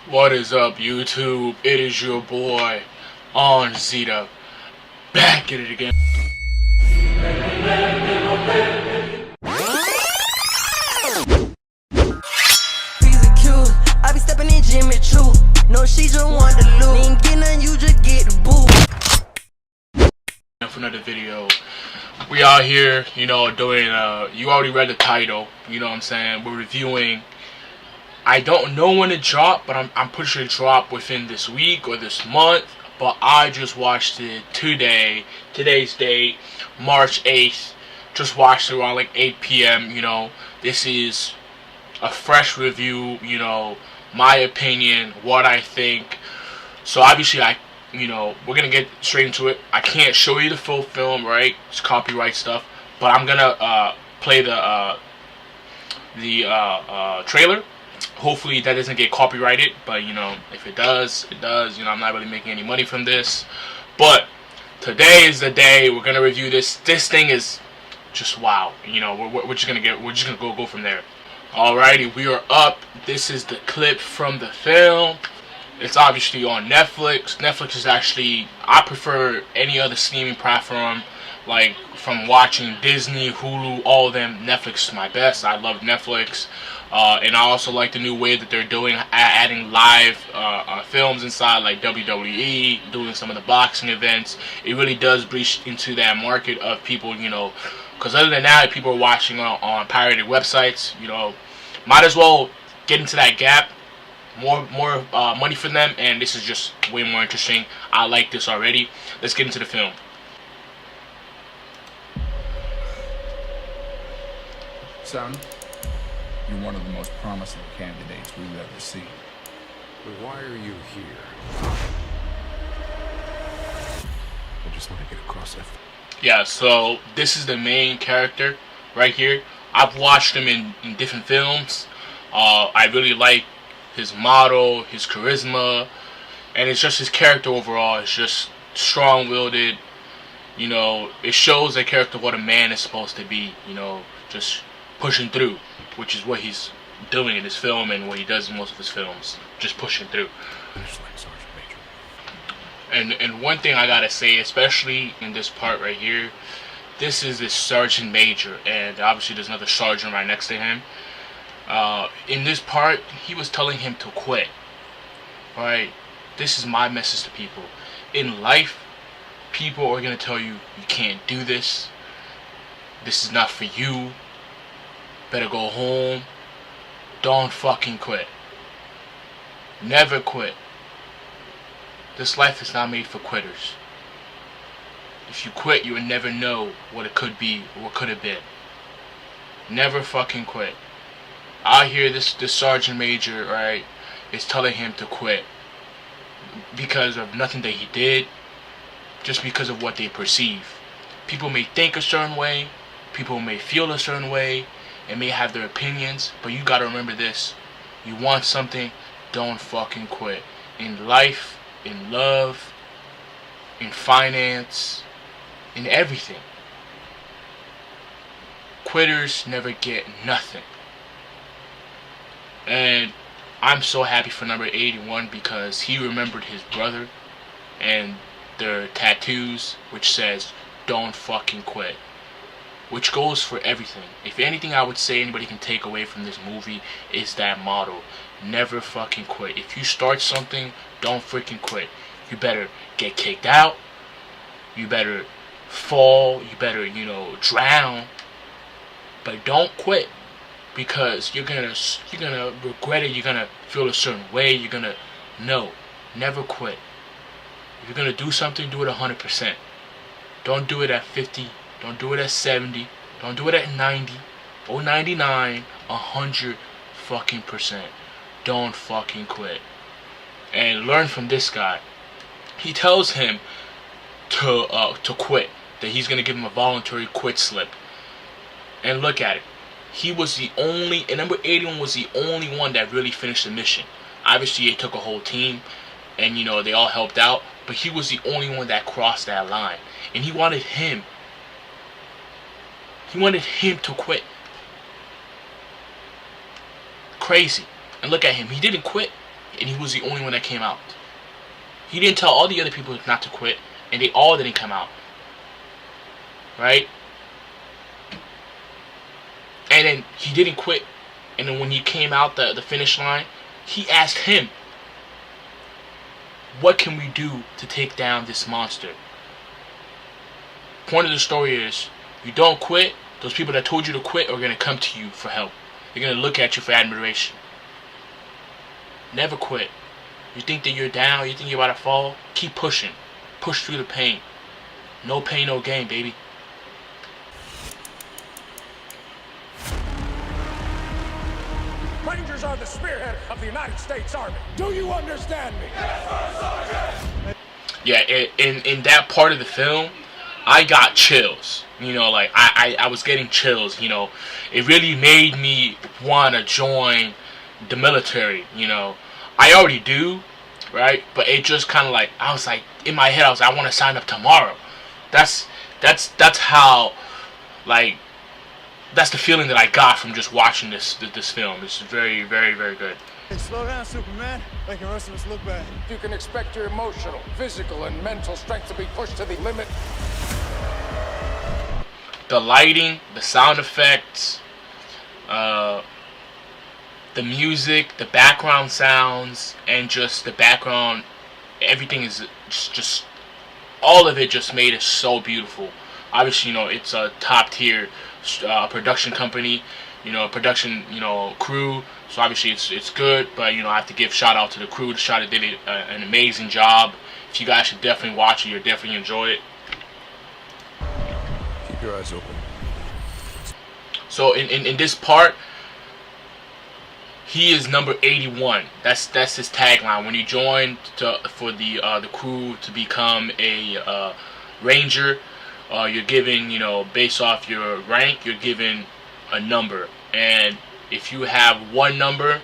What is up, YouTube? It is your boy, on Zeta, back at it again. I be stepping in Jimmy Choo. No, she just want to lose. Ain't getting none, you just get the boo. For another video, we out here, doing. You already read the title. You know what I'm saying? We're reviewing. I don't know when it dropped, but I'm pretty sure it dropped within this week or this month. But I just watched it today. Today's date, March 8th. Just watched it around like 8 p.m. This is a fresh review. My opinion, what I think. So obviously, we're gonna get straight into it. I can't show you the full film, right? It's copyright stuff. But I'm gonna play the trailer. Hopefully that doesn't get copyrighted, but if it does, it does. I'm not really making any money from this. But today is the day we're gonna review this. This thing is just wow. We're just gonna go from there. Alrighty, we are up. This is the clip from the film. It's obviously on Netflix. Netflix is actually, I prefer any other streaming platform. Like, from watching Disney, Hulu, all of them, Netflix is my best. I love Netflix. And I also like the new way that they're doing, adding live films inside, like WWE, doing some of the boxing events. It really does breach into that market of people, because other than that, people are watching on pirated websites. Might as well get into that gap. More money for them, and this is just way more interesting. I like this already. Let's get into the film. Son, you're one of the most promising candidates we've ever seen. But why are you here? I just want to get across that. Yeah, so this is the main character right here. I've watched him in different films. I really like his model, his charisma, and it's just his character overall. It's just strong-willed. It shows the character what a man is supposed to be. Just pushing through, which is what he's doing in this film and what he does in most of his films. Just pushing through. And one thing I gotta say, especially in this part right here, this is this Sergeant Major, and obviously there's another sergeant right next to him. In this part, he was telling him to quit. Right? This is my message to people. In life, people are gonna tell you you can't do this. This is not for you. Better go home. Don't fucking quit. Never quit. This life is not made for quitters. If you quit, you will never know what it could be or what could have been. Never fucking quit. I hear this Sergeant Major, right, is telling him to quit because of nothing that he did, just because of what they perceive. People may think a certain way, people may feel a certain way, and may have their opinions, but you gotta remember this. You want something, don't fucking quit. In life, in love, in finance, in everything. Quitters never get nothing. And I'm so happy for number 81 because he remembered his brother and their tattoos, which says, don't fucking quit. Which goes for everything. If anything I would say anybody can take away from this movie is that motto. Never fucking quit. If you start something, don't freaking quit. You better get kicked out. You better fall. You better, drown. But don't quit. Because you're gonna regret it. You're gonna feel a certain way. Never quit. If you're gonna do something, do it 100%. Don't do it at 50. Don't do it at 70. Don't do it at 90 or 99. 100 fucking %. Don't fucking quit. And learn from this guy. He tells him to quit. That he's gonna give him a voluntary quit slip. And look at it. He was the only, and number 81 was the only one that really finished the mission. Obviously, it took a whole team, and they all helped out, but he was the only one that crossed that line. And he wanted him to quit. Crazy. And look at him, he didn't quit. and he was the only one that came out. He didn't tell all the other people not to quit, and they all didn't come out. Right? And then he didn't quit. And then when he came out the finish line, he asked him, what can we do to take down this monster? Point of the story is, you don't quit, those people that told you to quit are going to come to you for help. They're going to look at you for admiration. Never quit. You think that you're down, you think you're about to fall, keep pushing. Push through the pain. No pain, no gain, baby. Rangers are the spearhead of the United States Army. Do you understand me? Yes, sir, Sergeant! Yeah, in that part of the film, I got chills. You know, like, I was getting chills, you know. It really made me want to join the military, you know. I already do, right? But it just kind of like, I was like, in my head, I was like, I want to sign up tomorrow. That's how, like, that's the feeling that I got from just watching this film. It's very, very, very good. Hey, slow down, Superman. Making the rest of us look bad. You can expect your emotional, physical, and mental strength to be pushed to the limit. The lighting, the sound effects, the music, the background sounds, and just the background, everything is just all of it just made it so beautiful. Obviously, you know, it's a top tier production company, you know, production, you know, crew. So obviously it's good, but you know, I have to give shout out to the crew. The shot did an amazing job. If you guys should definitely watch it, you'll definitely enjoy it. Keep your eyes open. So in this part, he is number 81. That's his tagline. When he joined for the crew to become a ranger, you're given, you know, based off your rank, you're given a number. And if you have one number,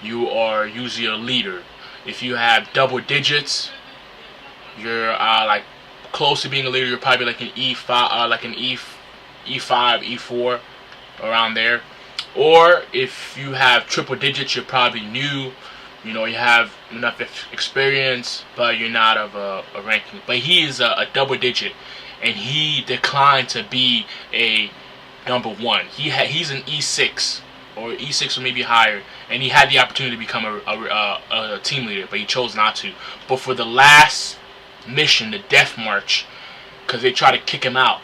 you are usually a leader. If you have double digits, you're like close to being a leader. You're probably like an E5, E5, E4, around there. Or if you have triple digits, you're probably new. You know, you have enough experience, but you're not of a ranking. But he is a double digit, and he declined to be a number one. He's an E6 or E6 or maybe higher, and he had the opportunity to become a team leader, but he chose not to. But for the last mission, the Death March, because they tried to kick him out,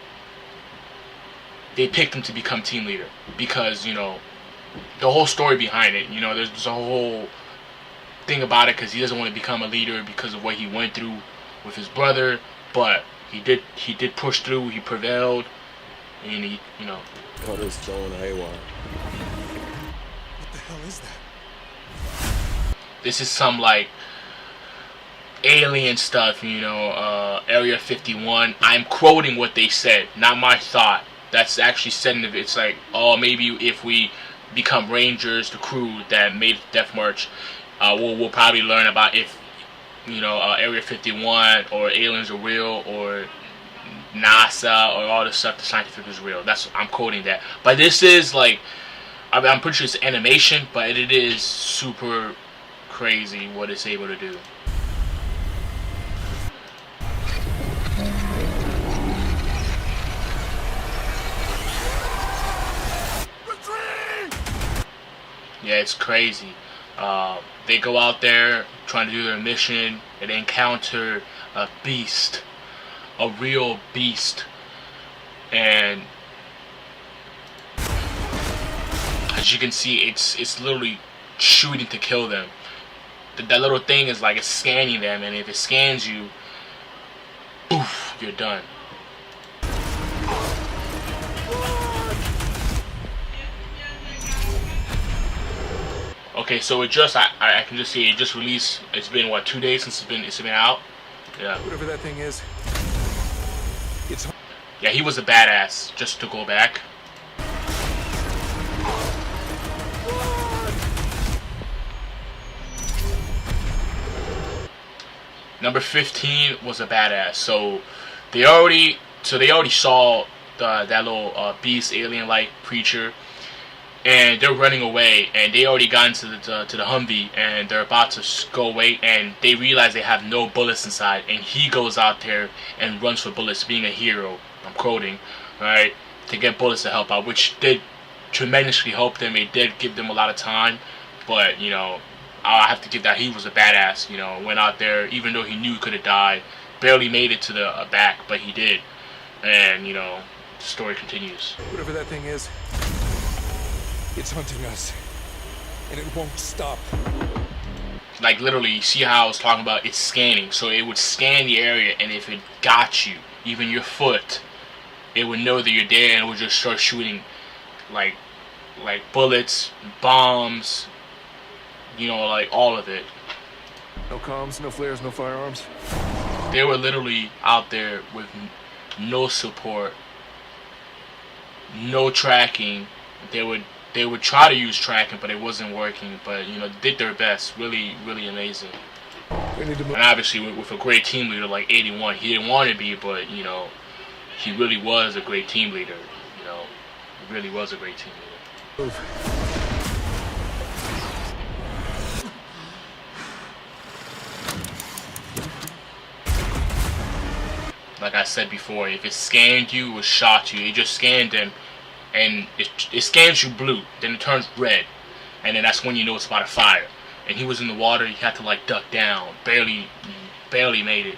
they picked him to become team leader because, you know, the whole story behind it. You know, there's a whole thing about it because he doesn't want to become a leader because of what he went through with his brother, but he did push through. He prevailed, and he, you know. What is going haywire? What the hell is that? This is some like alien stuff, you know, Area 51. I'm quoting what they said, not my thought. That's actually said in the video. It's like, oh, maybe if we become Rangers, the crew that made Death March, we'll probably learn about if, you know, Area 51 or aliens are real, or NASA or all this stuff, the scientific is real. I'm quoting that. But this is like, I'm pretty sure it's animation, but it is super crazy what it's able to do. Yeah, it's crazy. They go out there trying to do their mission, and they encounter a beast, a real beast, and as you can see, it's literally shooting to kill them. That little thing is like, it's scanning them, and if it scans you, poof, you're done. Okay, so it just, I can just see it just released. It's been what, 2 days since it's been out. Yeah. Whatever that thing is, it's. Yeah, he was a badass. Just to go back. Number 15 was a badass. So they already saw that little beast, alien-like creature. and they're running away, and they already got into the Humvee, and they're about to go away, and they realize they have no bullets inside, and he goes out there and runs for bullets, being a hero. I'm quoting, right, to get bullets to help out, which did tremendously help them. It did give them a lot of time, but you know, I have to give that he was a badass. You know, went out there even though he knew he could have died, barely made it to the back, but he did, and you know, the story continues. Whatever that thing is, it's hunting us. And it won't stop. Like literally, you see how I was talking about it's scanning, so it would scan the area, and if it got you, even your foot, it would know that you're there, and it would just start shooting like bullets, bombs, you know, like all of it. No comms, no flares, no firearms. They were literally out there with no support, no tracking. They would try to use tracking, but it wasn't working. But you know, did their best. Really, really amazing. We need to move. And obviously, with a great team leader like 81, he didn't want to be, but you know, he really was a great team leader. You know, he really was a great team leader. Move. Like I said before, if it scanned you or shot you, it just scanned them, and it scans you blue, then it turns red, and then that's when you know it's about to fire. And he was in the water, he had to like duck down, barely made it.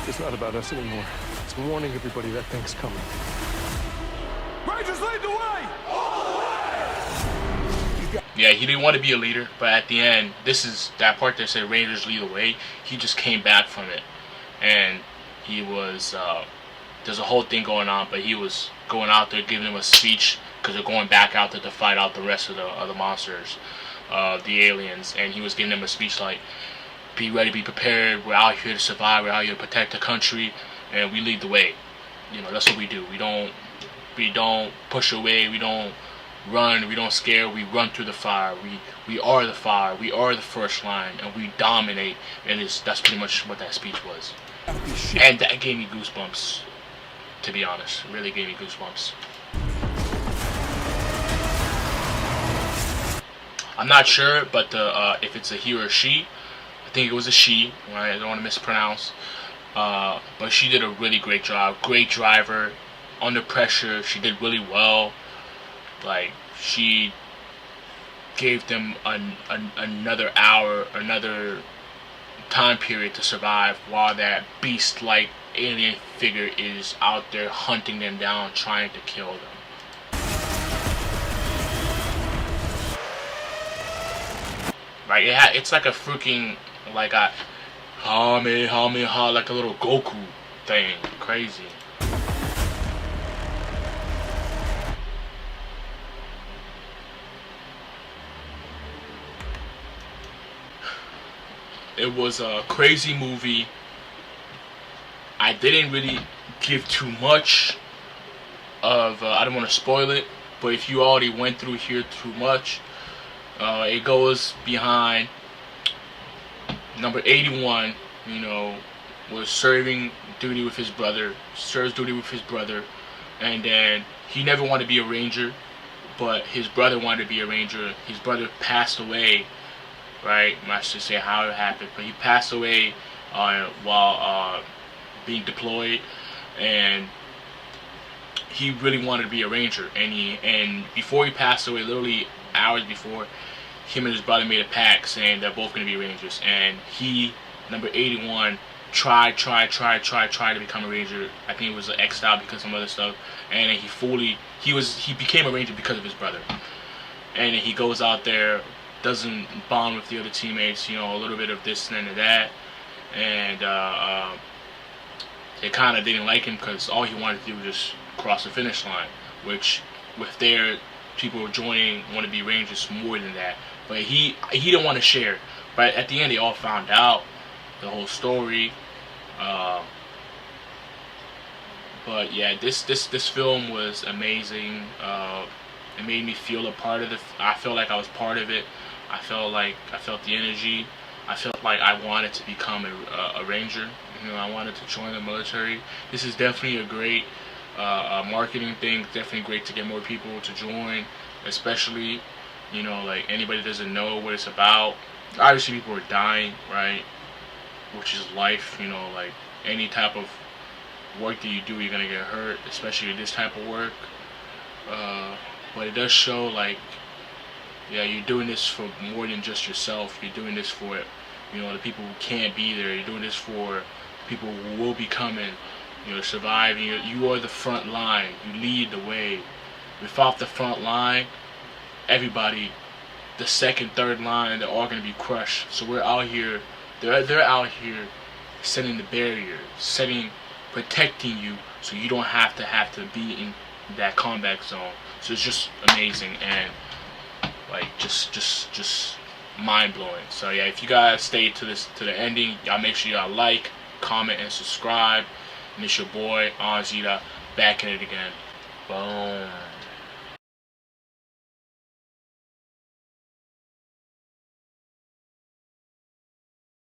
It's not about us anymore. It's warning everybody that thing's coming. Rangers, lead the way! Yeah, he didn't want to be a leader, but at the end, this is that part that said Rangers lead the way. He just came back from it, and he was there's a whole thing going on, but he was going out there giving them a speech because they're going back out there to fight out the rest of the monsters, the aliens, and he was giving them a speech like, "Be ready, be prepared. We're out here to survive. We're out here to protect the country, and we lead the way. You know, that's what we do. We don't push away. We don't run, we don't scare, we run through the fire. We are the fire, we are the first line, and we dominate." And that's pretty much what that speech was. And that gave me goosebumps, to be honest. It really gave me goosebumps. I'm not sure, but if it's a he or a she, I think it was a she, right? I don't want to mispronounce. But she did a really great job. Great driver, under pressure, she did really well. Like, she gave them another hour, another time period to survive while that beast-like alien figure is out there hunting them down, trying to kill them. Right? It's like a freaking, like a Kamehameha, like a little Goku thing. Crazy. It was a crazy movie. I didn't really give too much of, I don't want to spoil it, but if you already went through here too much, it goes behind number 81, you know, was serving duty with his brother, and then he never wanted to be a ranger, but his brother wanted to be a ranger. His brother passed away. Right, I'm not sure say how it happened, but he passed away while being deployed, and he really wanted to be a ranger. And before he passed away, literally hours before, him and his brother made a pact saying they're both going to be rangers. And he, number 81, tried to become a ranger. I think it was X'd out because of some other stuff, and then he became a ranger because of his brother. And then he goes out there, doesn't bond with the other teammates, you know, a little bit of this and that, and they kind of didn't like him because all he wanted to do was just cross the finish line, which with their people joining want to be rangers more than that, but he didn't want to share. But at the end, they all found out the whole story. But yeah, this film was amazing. It made me feel a part of it. I felt like I was part of it. I felt the energy. I felt like I wanted to become a ranger. You know, I wanted to join the military. This is definitely a great marketing thing. Definitely great to get more people to join, especially, you know, like anybody that doesn't know what it's about. Obviously people are dying, right, which is life, you know, like any type of work that you do, you're gonna get hurt, especially this type of work. But it does show, like, yeah, you're doing this for more than just yourself. You're doing this for, you know, the people who can't be there. You're doing this for people who will be coming, you know, surviving. You are the front line. You lead the way. Without the front line, everybody, the second, third line, they're all gonna be crushed. So we're out here. They're out here setting the barrier, protecting you, so you don't have to be in that combat zone. So it's just amazing and like just mind blowing. So yeah, if you guys stay to the ending, y'all make sure y'all like, comment, and subscribe. And it's your boy Anzita back in it again. Boom.